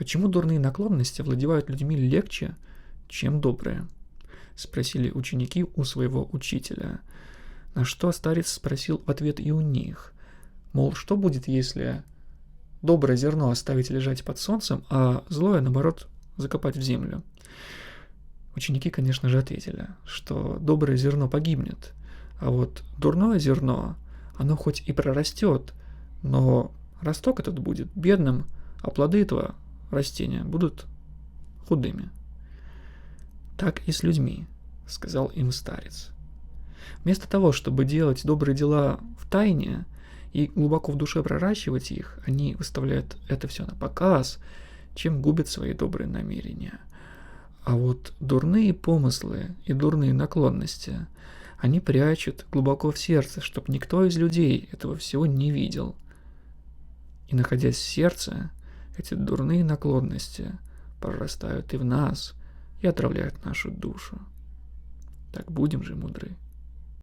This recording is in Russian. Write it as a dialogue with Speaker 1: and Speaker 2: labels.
Speaker 1: «Почему дурные наклонности овладевают людьми легче, чем добрые?» — спросили ученики у своего учителя. На что старец спросил в ответ и у них. Мол, что будет, если доброе зерно оставить лежать под солнцем, а злое, наоборот, закопать в землю? Ученики, конечно же, ответили, что доброе зерно погибнет, а вот дурное зерно, оно хоть и прорастет, но росток этот будет бедным, а плоды этого растения будут худыми. «Так и с людьми», — сказал им старец. Вместо того, чтобы делать добрые дела в тайне и глубоко в душе проращивать их, они выставляют это все на показ, чем губят свои добрые намерения. А вот дурные помыслы и дурные наклонности они прячут глубоко в сердце, чтобы никто из людей этого всего не видел. И находясь в сердце, эти дурные наклонности прорастают и в нас, и отравляют нашу душу. Так будем же мудры.